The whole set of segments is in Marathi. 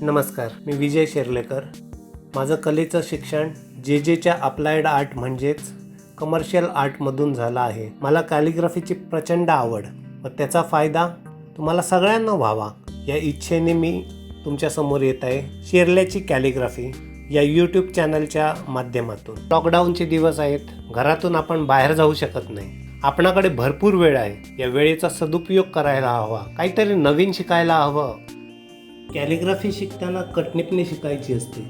नमस्कार, मी विजय शेर्लेकर. माझं कलेचं शिक्षण जे अप्लाइड आर्ट म्हणजेच कमर्शियल आर्टमधून झालं आहे. मला कॅलिग्राफीची प्रचंड आवड व त्याचा फायदा तुम्हाला सगळ्यांना व्हावा या इच्छेने मी तुमच्यासमोर येत आहे शेर्लेची कॅलिग्राफी या यूट्यूब चॅनलच्या माध्यमातून. लॉकडाऊनचे दिवस आहेत, घरातून आपण बाहेर जाऊ शकत नाही. आपणाकडे भरपूर वेळ आहे, या वेळेचा सदुपयोग करायला हवा, काहीतरी नवीन शिकायला हवं. कॅलिग्राफी शिकताना कटनीपने शिकायची असते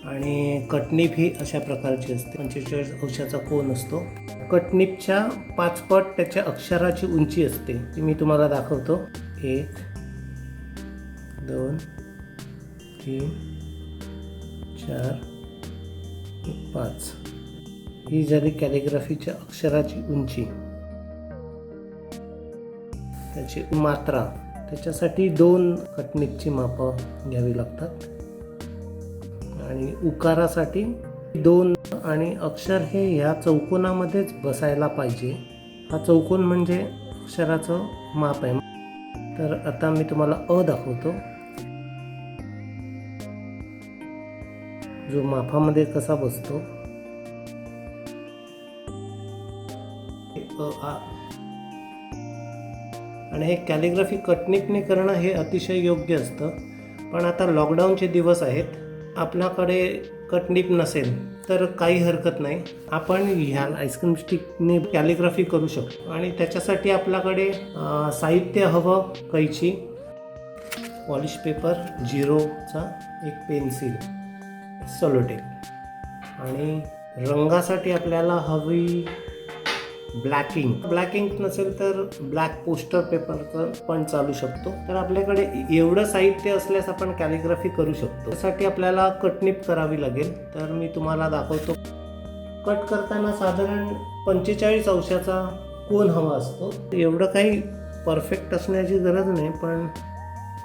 आणि कटनीप ही अशा प्रकारची असते. 45 अंशाचा कोन असतो. कटनीपच्या 5 पट त्याच्या अक्षराची उंची असते, ती मी तुम्हाला दाखवतो. 1 2 3 4 5 ही झाली कॅलिग्राफीच्या अक्षराची उंची. त्याची मात्रा, त्याच्यासाठी 2 कटनीपची मापं घ्यावी लागतात आणि उकारासाठी 2 आणि अक्षर हे ह्या चौकोनामध्येच बसायला पाहिजे. हा चौकोन म्हणजे अक्षराचं माप आहे. तर आता मी तुम्हाला अ दाखवतो, जो मापामध्ये कसा बसतो. अ आ आणि हे कॅलिग्राफी कटनीपने करणं हे अतिशय योग्य असतं. पण आता लॉकडाऊनचे दिवस आहेत, आपल्याकडे कटनीप नसेल तर काही हरकत नाही, आपण ह्या आईस्क्रीम स्टिकने कॅलिग्राफी करू शकतो. आणि त्याच्यासाठी आपल्याकडे साहित्य हवं: कैची, पॉलिश पेपर, झिरोचा एक पेन्सिल, सेलोटेप. आणि रंगासाठी आपल्याला हवी ब्लॅक इंक. ब्लॅक इंक नसेल तर ब्लॅक पोस्टर पेपरचं पण चालू शकतो. तर आपल्याकडे एवढं साहित्य असल्यास आपण कॅलिग्राफी करू शकतो. त्यासाठी आपल्याला कटनीप करावी लागेल. तर मी तुम्हाला दाखवतो. कट करताना साधारण 45 अंशाचा कोन हवा असतो. एवढं काही परफेक्ट असण्याची गरज नाही, पण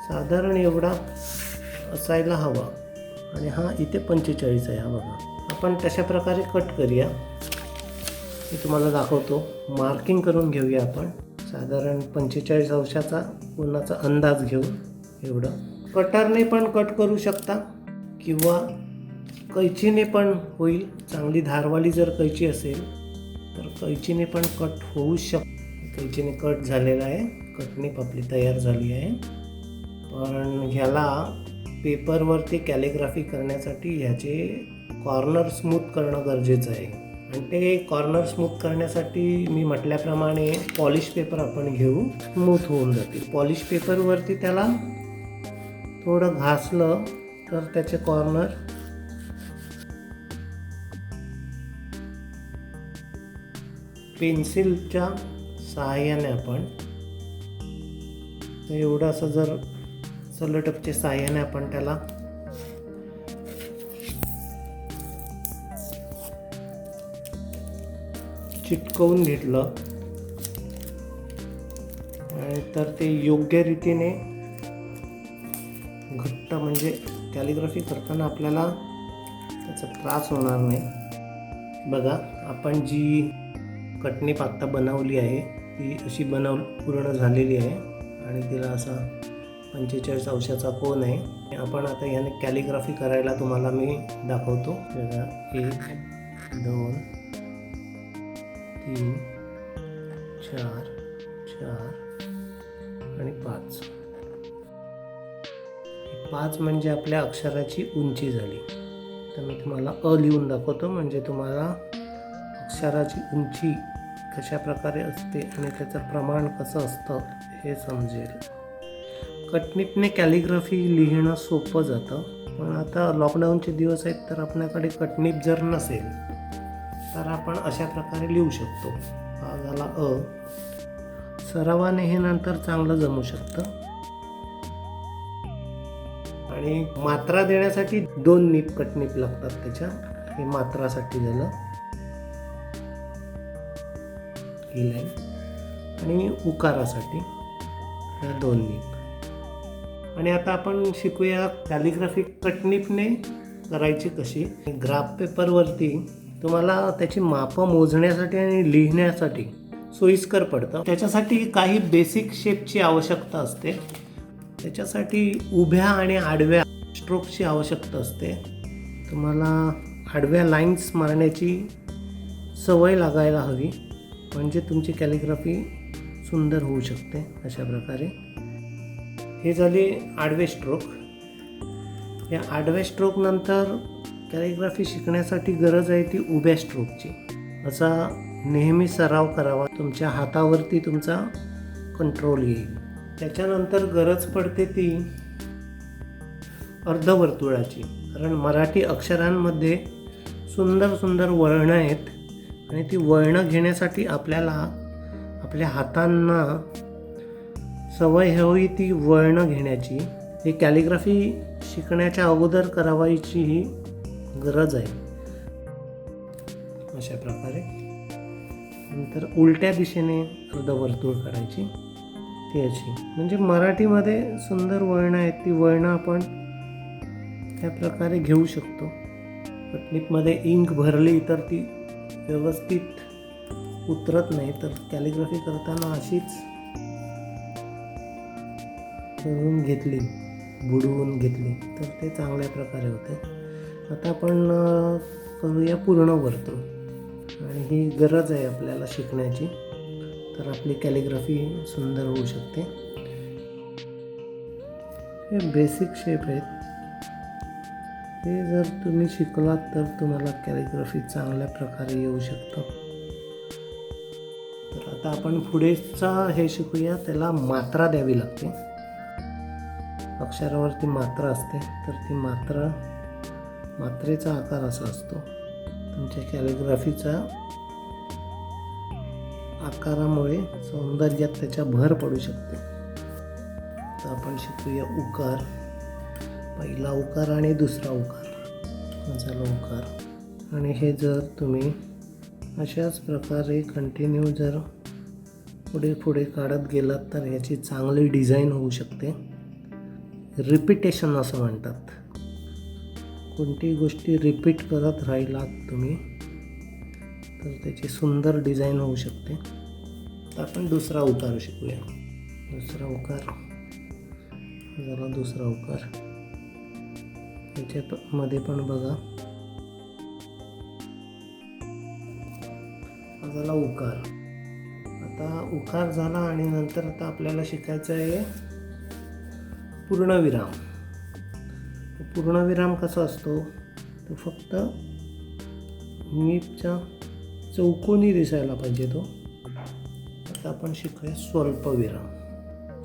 साधारण एवढा असायला हवा. आणि हा इथे 45 आहे, हा बघा. आपण तशा प्रकारे कट करूया. मी तुम्हाला दाखवतो. मार्किंग करून घेऊया आपण. साधारण 45 अंशाचा कोनाचा अंदाज घेऊ. एवढं कटरने पण कट करू शकता किंवा कैचीने पण होईल. चांगली धारवाली जर कैची असेल तर कैचीने पण कट होऊ शकतो. कैचीने कट झालेला आहे, कटनीप आपली तयार झाली आहे. पण ह्याला पेपरवरती कॅलिग्राफी करण्यासाठी ह्याचे कॉर्नर स्मूथ करणं गरजेचं आहे. आणि ते कॉर्नर स्मूथ करण्यासाठी मी म्हटल्याप्रमाणे पॉलिश पेपर आपण घेऊ, स्मूथ होऊन जातील. पॉलिश पेपरवरती त्याला थोडं घासलं तर त्याचे कॉर्नर पेन्सिलच्या सहाय्याने आपण एवढं असं जर सेलोटेपच्या सहाय्याने आपण त्याला चिटकवून घेतलं आणि तर ते योग्य रीतीने घट्ट, म्हणजे कॅलिग्राफी करताना आपल्याला त्याचा त्रास होणार नाही. बघा, आपण जी कटनीप आत्ता बनवली आहे ती अशी पूर्ण झालेली आहे आणि तिला असा 45 अंशाचा कोन आहे. आपण आता याने कॅलिग्राफी करायला तुम्हाला मी दाखवतो. बघा, 1 2 3 4 4 आणि 5. 5 म्हणजे आपल्या अक्षराची उंची झाली. तर मी तुम्हाला अ लिहून दाखवतो, म्हणजे तुम्हाला अक्षराची उंची कशा प्रकारे असते आणि त्याचं प्रमाण कसं असतं हे समजेल. कटनीपने कॅलिग्राफी लिहिणं सोपं जातं. पण आता लॉकडाऊनचे दिवस आहेत, तर आपल्याकडे कटनीप जर नसेल तर आपण अशा प्रकारे लिहू शकतो. हा झाला अ. सरावाने हे नंतर चांगलं जमू शकतं. आणि मात्रा देण्यासाठी 2 कटनीप लागतात त्याच्या. हे मात्रासाठी झालं, ही लाईन. आणि उकारासाठी ह्या 2 नीप. आणि आता आपण शिकूया कॅलिग्राफी कटनीपने करायची कशी. ग्राफ पेपरवरती तुम्हाला त्याची मापं मोजण्यासाठी आणि लिहिण्यासाठी सोयीस्कर पडतं. त्याच्यासाठी काही बेसिक शेपची आवश्यकता असते. त्याच्यासाठी उभ्या आणि आडव्या स्ट्रोक्सची आवश्यकता असते. तुम्हाला आडव्या लाईन्स मारण्याची सवय लागायला हवी, म्हणजे तुमची कॅलिग्राफी सुंदर होऊ शकते. अशा प्रकारे हे झाले आडवे स्ट्रोक. या आडव्या स्ट्रोकनंतर कॅलिग्राफी शिकण्यासाठी गरज आहे ती उभ्या स्ट्रोकची. असा नेहमी सराव करावा, तुमच्या हातावरती तुमचा कंट्रोल येईल. त्याच्यानंतर गरज पडते ती अर्धवर्तुळाची, कारण मराठी अक्षरांमध्ये सुंदर सुंदर वळणं आहेत आणि ती वळणं घेण्यासाठी आपल्याला आपल्या हातांना सवय हवी ती वळणं घेण्याची. ही कॅलिग्राफी शिकण्याच्या अगोदर करावायची ही गरज आहे. अशा प्रकारे नंतर उलट्या दिशेने अर्धवर्तुळ करायची, ती अशी. म्हणजे मराठीमध्ये सुंदर वळणं आहेत, ती वळणं आपण त्या प्रकारे घेऊ शकतो. पटलिपमध्ये इंक भरली तर ती व्यवस्थित उतरत नाही, तर कॅलिग्राफी करताना अशीच करून घेतली, बुडवून घेतली तर ते चांगल्या प्रकारे होते. आता आपण करूया पूर्ण वर्तुळ, आणि ही गरज आहे आपल्याला शिकण्याची, तर आपली कॅलिग्राफी सुंदर होऊ शकते. हे बेसिक शेप आहेत, हे जर तुम्ही शिकलात तर तुम्हाला कॅलिग्राफी चांगल्या प्रकारे येऊ शकतं. तर आता आपण पुढेचा हे शिकूया. त्याला मात्रा द्यावी लागते. अक्षरावरती मात्रा असते, तर ती मात्रेचा आकार असा असतो. तुमच्या कॅलिग्राफीचा आकारामुळे सौंदर्यात त्याच्या भर पडू शकते. तर आपण शिकूया उकार. पहिला उकार आणि दुसरा उकार झाला उकार. आणि हे जर तुम्ही अशाच प्रकारे कंटिन्यू जर पुढे पुढे काढत गेलात तर ह्याची चांगली डिझाईन होऊ शकते. रिपिटेशन असं म्हणतात. कोणती गोष्टी रिपीट करत राहिलात तुम्ही तर त्याची सुंदर डिझाईन होऊ शकते. तर आपण दुसरा उकार शिकूया. दुसरा उकार झाला. दुसरा उकार त्याच्यामध्ये पण बघा हा झाला उकार. आता उकार झाला आणि नंतर आता आपल्याला शिकायचं आहे पूर्णविराम. पूर्णविराम कसा असतो, तो फक्त नीटच्या चौकोनी दिसायला पाहिजे तो. आता आपण शिकूया स्वल्पविराम.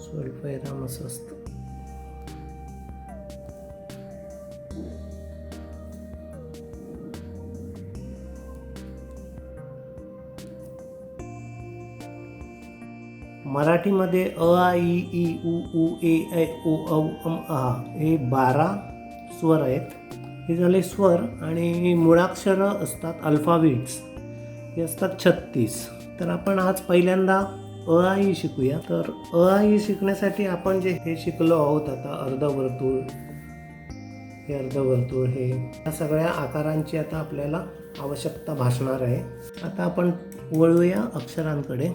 स्वल्पविराम असं असतं. मराठीमध्ये अ आ इ ई उ ऊ ए ऐ ओ औ अम आ हे 12 स्वर आहेत. हे झाले स्वर. आणि मुळाक्षरं असतात, अल्फाबेट्स हे असतात 36. तर आपण आज पहिल्यांदा अ आ इ शिकूया. तर अ आ इ शिकण्यासाठी आपण जे हे शिकलो आहोत आता, अर्धवर्तुळ, हे अर्धवर्तुळ, हे या सगळ्या आकारांची आता आपल्याला आवश्यकता भासणार आहे. आता आपण वळूया अक्षरांकडे.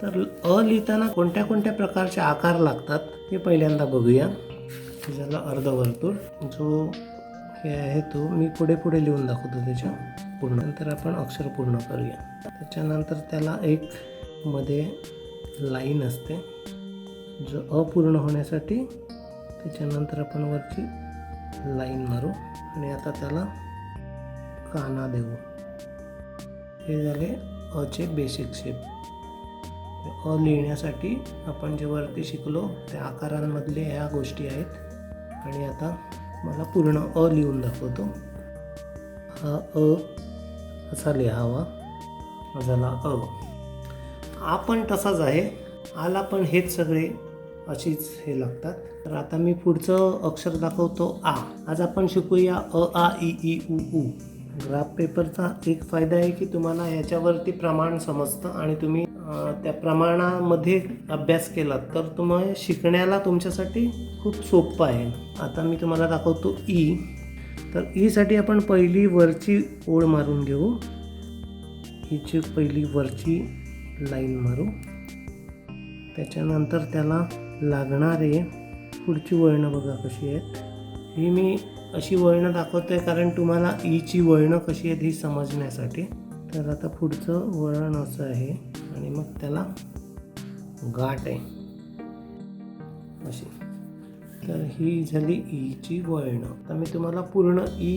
तर अ लिहिताना कोणत्या कोणत्या प्रकारचे आकार लागतात ते पहिल्यांदा बघूया. झाला अर्धवर्तुळ. जो हे आहे तो मी पुढे पुढे लिहून दाखवतो त्याच्या पूर्ण. नंतर आपण अक्षर पूर्ण करूया. त्याच्यानंतर त्याला एक मध्ये लाईन असते जो अपूर्ण होण्यासाठी. त्याच्यानंतर आपण वरची लाईन मारू आणि आता त्याला काना देऊ. हे झाले अचे बेसिक शेप. अ लिहिण्यासाठी आपण जे वरती शिकलो त्या आकारांमधले ह्या गोष्टी आहेत. आणि आता मला पूर्ण अ लिहून दाखवतो. हा अ असा लिहावा. हा झाला अ. आ पण तसाच आहे. आला पण हेच सगळे अशीच हे लागतात. तर आता मी पुढचं अक्षर दाखवतो आ. आज आपण शिकूया अ आ इ ई उ ऊ. ग्राफ पेपरचा एक फायदा आहे की तुम्हाला ह्याच्यावरती प्रमाण समजतं आणि तुम्ही त्या प्रमाणामध्ये अभ्यास केलात तर तुम्हाला शिकण्याला तुमच्यासाठी खूप सोपं आहे. आता मी तुम्हाला दाखवतो ई. तर ईसाठी आपण पहिली वरची ओळ मारून घेऊ. ईची पहिली वरची लाईन मारू. त्याच्यानंतर त्याला लागणारे पुढची वळणं बघा कशी आहेत. ही मी अशी वळणं दाखवतोय कारण तुम्हाला ईची वळणं कशी आहेत ही समजण्यासाठी. तर आता पुढचं वळण असं आहे आणि मग त्याला गाठ आहे अशी. तर ही झाली ईची वळणं. तर मी तुम्हाला पूर्ण ई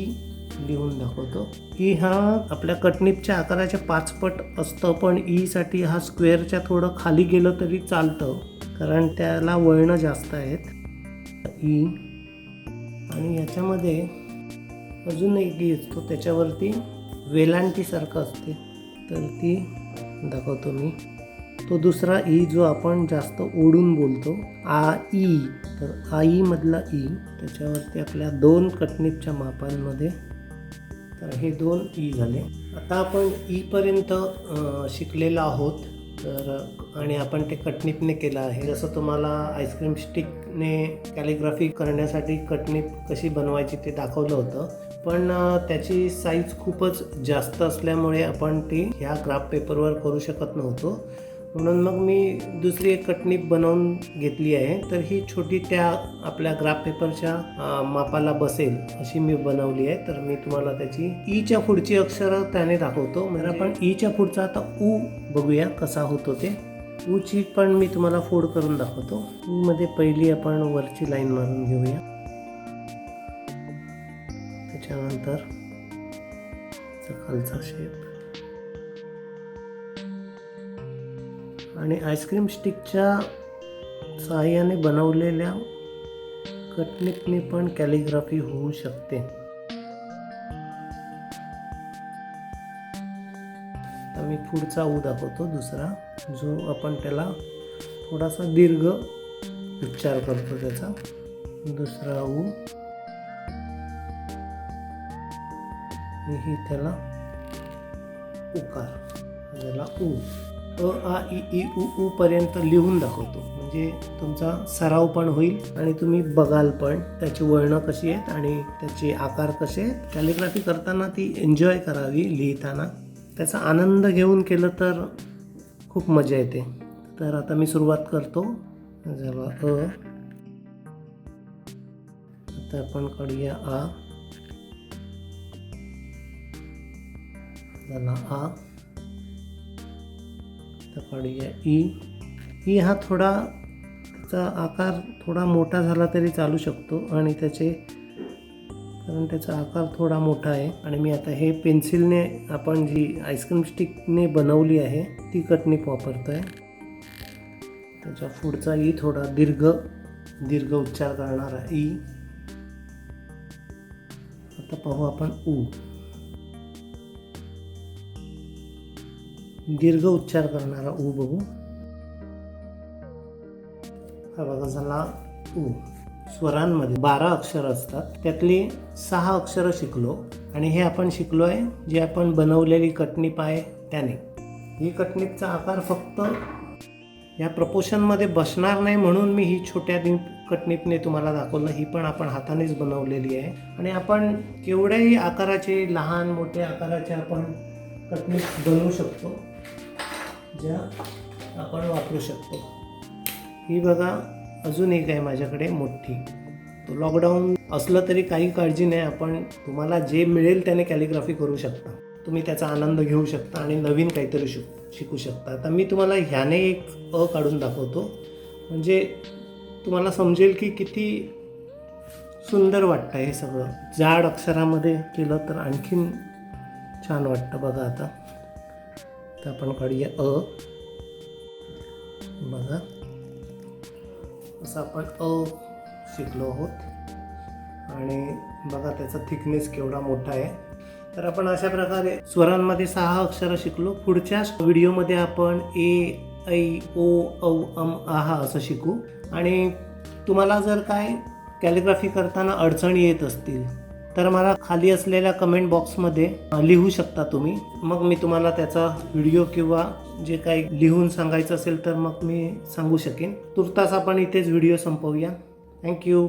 लिहून दाखवतो. ई हा आपल्या कटनिपच्या आकाराच्या 5 पट असतं, पण ईसाठी हा स्क्वेअरच्या थोडं खाली गेलं तरी चालतं कारण त्याला वळणं जास्त आहेत. ई आणि याच्यामध्ये अजून एक ई असतो, त्याच्यावरती वेलांटीसारखं असते, तर ती दाखवतो मी. तो दुसरा ई जो आपण जास्त ओढून बोलतो, आ ई. तर आई मधला ई, त्याच्यावरती आपल्या 2 कटनिपच्या मापांमध्ये. तर हे 2 ई झाले. आता आपण ई पर्यंत शिकलेलो आहोत. तर आणि आपण ते कटनिपने केलं आहे. जसं तुम्हाला आईस्क्रीम स्टिकने कॅलिग्राफी करण्यासाठी कटनिप कशी बनवायची ते दाखवलं होतं, पण त्याची साईज खूपच जास्त असल्यामुळे आपण ती ह्या ग्राफ पेपरवर करू शकत नव्हतो. म्हणून मग मी दुसरी एक कटनिप बनवून घेतली आहे. तर ही छोटी त्या आपल्या ग्राफ पेपरच्या मापाला बसेल अशी मी बनवली आहे. तर मी तुम्हाला त्याची ईच्या पुढची अक्षरं त्याने दाखवतो. म्हणजे आपण ईच्या पुढचा आता ऊ बघूया कसा होतो ते. ऊची पण मी तुम्हाला फोड करून दाखवतो. ऊ मध्ये पहिली आपण वरची लाईन मारून घेऊया, त्याच्यानंतर खालचा शेप. आणि आईस्क्रीम स्टिकच्या सहाय्याने बनवलेल्या कटनिपने पण कॅलिग्राफी होऊ शकते. आता मी पुढचा ऊ दाखवतो, दुसरा, जो आपण त्याला थोडासा दीर्घ उच्चार करतो त्याचा. दुसरा ऊ आणि ही त्याला उकार, त्याला ऊ. अ आ इ ई उ ऊ पर्यंत लिहून दाखवतो, म्हणजे तुमचा सराव पण होईल आणि तुम्ही बघाल पण त्याची वळणं कशी आहेत आणि त्याचे आकार कसे आहेत. कॅलिग्राफी करताना ती एन्जॉय करावी, लिहिताना त्याचा आनंद घेऊन केलं तर खूप मजा येते. तर आता मी सुरुवात करतो. झाला अ. आता आपण काढूया आ. झाला आ. आता काढूया ई. ई हा थोडा, त्याचा आकार थोडा मोठा झाला तरी चालू शकतो आणि कारण त्याचा आकार थोडा मोठा आहे. आणि मी आता हे पेन्सिलने आपण जी आईस्क्रीम स्टिकने बनवली आहे ती कटनिप वापरतो आहे. त्याच्या पुढचा ई थोडा दीर्घ उच्चार करणारा ई. आता पाहू आपण ऊ. दीर्घ उच्चार करणारा ऊ बघू. हा बघा झाला ऊ. स्वरांमध्ये 12 अक्षर असतात, त्यातली 6 अक्षरं शिकलो आणि हे आपण शिकलो आहे जे आपण बनवलेली कटनिप आहे त्याने. ही कटनिपचा आकार फक्त या प्रपोर्शनमध्ये बसणार नाही म्हणून मी ही छोट्या कटनिपने तुम्हाला दाखवलं. ही पण आपण हातानेच बनवलेली आहे आणि आपण केवढ्याही आकाराचे, लहान मोठ्या आकाराचे आपण कटनिप बनवू शकतो, ज्या आपण वापरू शकतो. ही बघा अजून एक आहे माझ्याकडे मोठी. तो लॉकडाऊन असलं तरी काही काळजी नाही, आपण तुम्हाला जे मिळेल त्याने कॅलिग्राफी करू शकता. तुम्ही त्याचा आनंद घेऊ शकता आणि नवीन काहीतरी शिकू शकता. आता मी तुम्हाला ह्याने एक अ काढून दाखवतो, म्हणजे तुम्हाला समजेल की किती सुंदर वाटतं हे सगळं. जाड अक्षरामध्ये केलं तर आणखीन छान वाटतं. बघा आता तर आपण काढूया अ. बघा असं आपण अ शिकलो आहोत आणि बघा त्याचा थिकनेस केवढा मोठा आहे. तर आपण अशा प्रकारे स्वरांमध्ये 6 अक्षरं शिकलो. पुढच्या व्हिडिओमध्ये आपण ए, ऐ, ओ, औ, अम, आहा असं शिकू. आणि तुम्हाला जर काय कॅलिग्राफी करताना अडचणी येत असतील तर मला खाली असलेल्या कमेंट बॉक्समध्ये लिहू शकता तुम्ही. मग मी तुम्हाला त्याचा व्हिडिओ किंवा जे काही लिहून सांगायचं असेल तर मग मी सांगू शकेन. तुर्तास आपण इथेच व्हिडिओ संपवूया. थँक्यू.